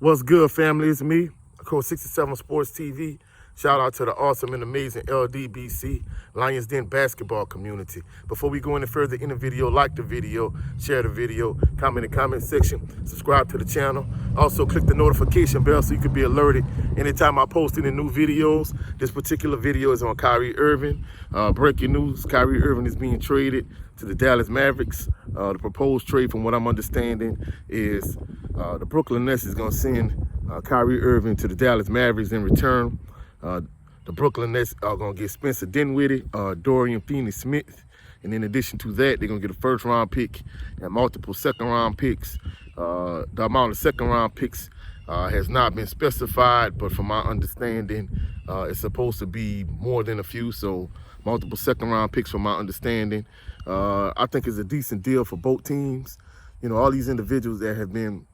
What's good, family? It's me, Coach 67 Sports TV. Shout out to the awesome and amazing LDBC, Lions Den basketball community. Before we go any further in the video, like the video, share the video, comment in the comment section, subscribe to the channel. Also, click the notification bell so you can be alerted anytime I post any new videos. This particular video is on Kyrie Irving. Breaking news, Kyrie Irving is being traded to the Dallas Mavericks. The proposed trade, from what I'm understanding, is the Brooklyn Nets is going to send Kyrie Irving to the Dallas Mavericks. In return, the Brooklyn Nets are going to get Spencer Dinwiddie, Dorian Finney-Smith, and in addition to that, they're going to get a first-round pick and multiple second-round picks. The amount of second-round picks has not been specified, but from my understanding, it's supposed to be more than a few, so multiple second-round picks from my understanding. I think it's a decent deal for both teams. You know, all these individuals that have been,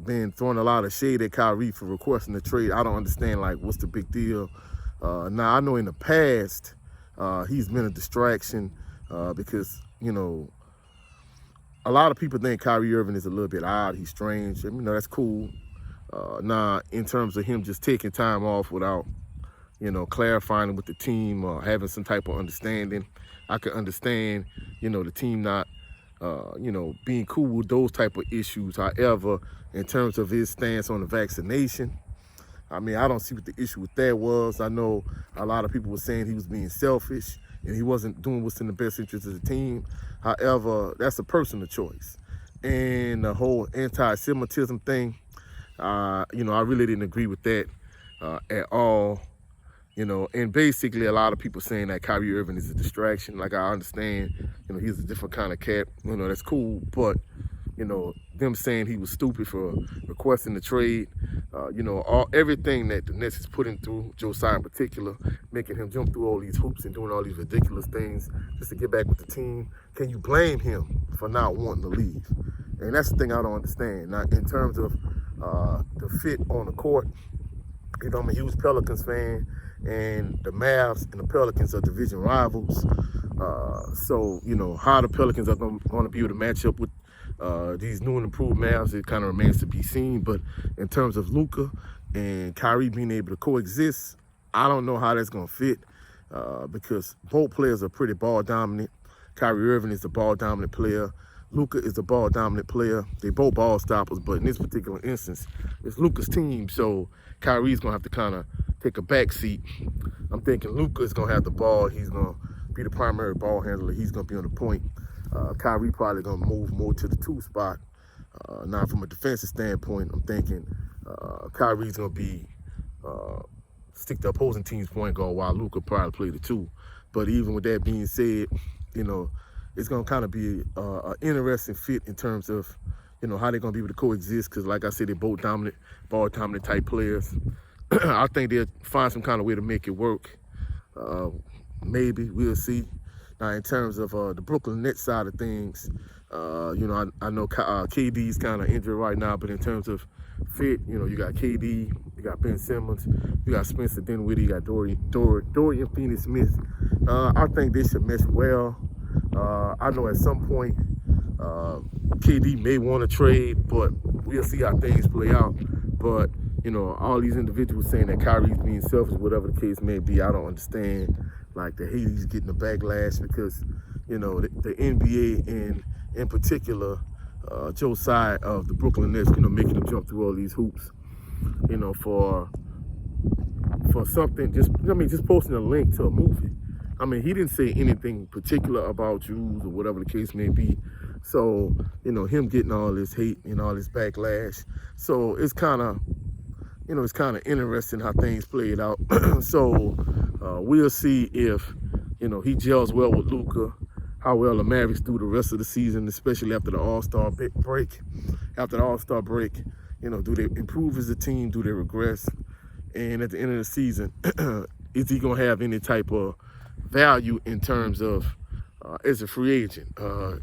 been throwing a lot of shade at Kyrie for requesting the trade. I don't understand, what's the big deal? Now, I know in the past, he's been a distraction because, you know, a lot of people think Kyrie Irving is a little bit odd. He's strange. You know, that's cool. Now, in terms of him just taking time off without, you know, clarifying with the team or having some type of understanding, I could understand, you know, the team not, you know, being cool with those type of issues. However, in terms of his stance on the vaccination, I mean, I don't see what the issue with that was. I know a lot of people were saying he was being selfish and he wasn't doing what's in the best interest of the team. However, that's a personal choice. And the whole anti-Semitism thing, you know, I really didn't agree with that at all. You know, and basically a lot of people saying that Kyrie Irving is a distraction. Like, I understand, you know, he's a different kind of cat. You know, that's cool. But, you know, them saying he was stupid for requesting the trade, you know, everything that the Nets is putting through, Josiah in particular, making him jump through all these hoops and doing all these ridiculous things just to get back with the team. Can you blame him for not wanting to leave? And that's the thing I don't understand. Now, in terms of the fit on the court, you know, I'm a huge Pelicans fan, and the Mavs and the Pelicans are division rivals. So, you know, how the Pelicans are going to be able to match up with these new and improved Mavs, it kind of remains to be seen. But in terms of Luka and Kyrie being able to coexist, I don't know how that's going to fit because both players are pretty ball dominant. Kyrie Irving is the ball dominant player. Luka is the ball dominant player. They both ball stoppers, but in this particular instance, it's Luka's team, so Kyrie's gonna have to kind of take a back seat. I'm thinking Luka is gonna have the ball. He's gonna be the primary ball handler. He's gonna be on the point. Kyrie probably gonna move more to the 2 spot. Now, from a defensive standpoint, I'm thinking Kyrie's gonna be stick the opposing team's point guard while Luka probably play the 2. But even with that being said, you know, it's going to kind of be an interesting fit in terms of, you know, how they're going to be able to coexist because, like I said, they're both dominant, ball-dominant type players. I think they'll find some kind of way to make it work. Maybe. We'll see. Now, in terms of the Brooklyn Nets side of things, you know, I know KD's kind of injured right now, but in terms of fit, you know, you got KD, you got Ben Simmons, you got Spencer Dinwiddie, you got Dorian Finney-Smith. I think they should mesh well. I know at some point KD may want to trade, but we'll see how things play out. But, you know, all these individuals saying that Kyrie's being selfish, whatever the case may be, I don't understand, the hate he's getting the backlash because, you know, the NBA and in particular, Josiah of the Brooklyn Nets, you know, making him jump through all these hoops, you know, for something, just posting a link to a movie. I mean, he didn't say anything particular about Jews or whatever the case may be. So, you know, him getting all this hate and all this backlash. So it's kind of, you know, it's kind of interesting how things played out. So we'll see if, you know, he gels well with Luka, how well the Mavericks do the rest of the season, especially after the All-Star break. After the All-Star break, you know, do they improve as a team? Do they regress? And at the end of the season, is he going to have any type of value in terms of as a free agent?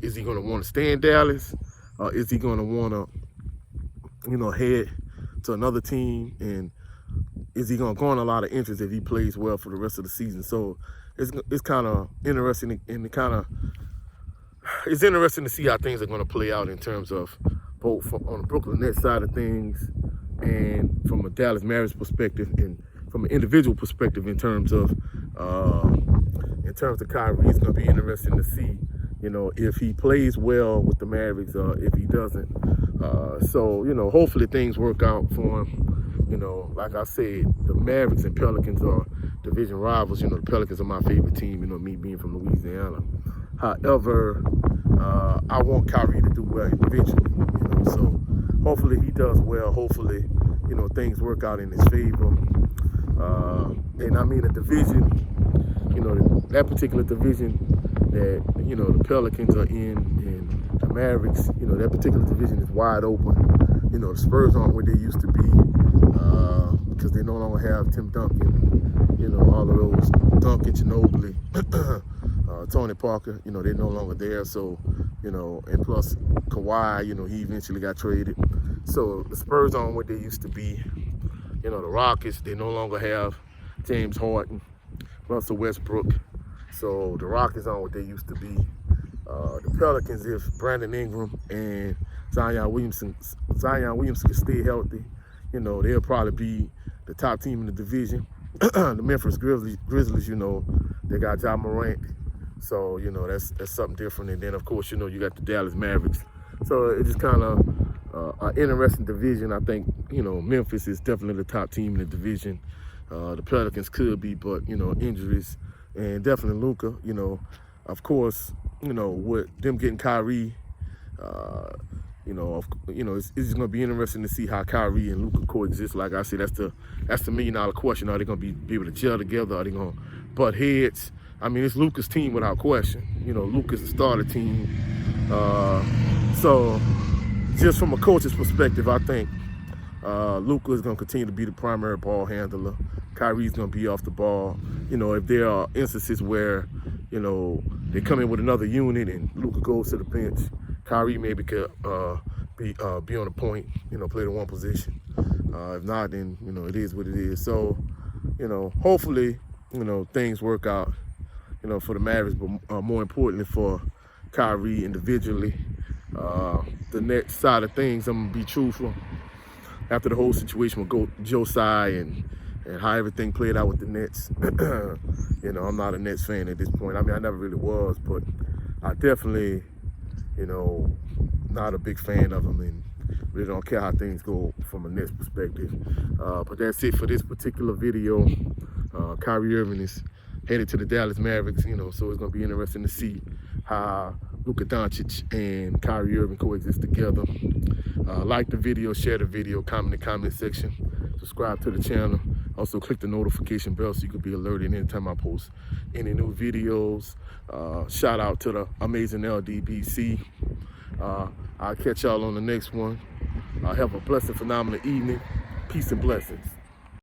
Is he going to want to stay in Dallas? Is he going to want to, you know, head to another team? And is he going to garner a lot of interest if he plays well for the rest of the season? So it's kind of interesting, and it's interesting to see how things are going to play out in terms of both on the Brooklyn Nets side of things and from a Dallas Mavericks perspective, and from an individual perspective in terms of Kyrie. It's going to be interesting to see, if he plays well with the Mavericks or if he doesn't. So, hopefully things work out for him. Like I said, the Mavericks and Pelicans are division rivals. The Pelicans are my favorite team, me being from Louisiana. However, I want Kyrie to do well individually, so hopefully he does well. Hopefully, things work out in his favor. And I mean, the division, that particular division that, the Pelicans are in and the Mavericks, that particular division is wide open. The Spurs aren't where they used to be because they no longer have Tim Duncan, all of those, Duncan, Ginobili, Tony Parker, they're no longer there. So, and plus Kawhi, he eventually got traded. So the Spurs aren't what they used to be. The Rockets, they no longer have James Harden, Russell Westbrook. So the Rockets aren't what they used to be. The Pelicans, if Brandon Ingram and Zion Williamson can stay healthy, they'll probably be the top team in the division. The Memphis Grizzlies, they got Ja Morant. So, that's something different. And then, of course, you got the Dallas Mavericks. So it's just kind of an interesting division. I think, Memphis is definitely the top team in the division. The Pelicans could be, but, injuries. And definitely Luka, of course, with them getting Kyrie, it's just going to be interesting to see how Kyrie and Luka coexist. Like I said, that's the $1 million question. Are they going to be able to gel together? Are they going to butt heads? I mean, it's Luka's team without question. Luka's the starter team. So just from a coach's perspective, I think Luka is going to continue to be the primary ball handler. Kyrie's going to be off the ball. If there are instances where, they come in with another unit and Luka goes to the bench, Kyrie maybe could be on the point, play the one position. If not, then, it is what it is. So, hopefully, things work out, for the Mavericks, but more importantly for Kyrie individually. The next side of things, I'm going to be truthful. After the whole situation with Joe Tsai and how everything played out with the Nets, I'm not a Nets fan at this point. I mean, I never really was, but I definitely, not a big fan of them and really don't care how things go from a Nets perspective. But that's it for this particular video. Kyrie Irving is headed to the Dallas Mavericks, so it's going to be interesting to see how Luka Doncic and Kyrie Irving coexist together. Like the video, share the video, comment in the comment section, subscribe to the channel. Also click the notification bell so you can be alerted anytime I post any new videos. Shout out to the amazing LDBC. I'll catch y'all on the next one. Have a blessed, phenomenal evening. Peace and blessings.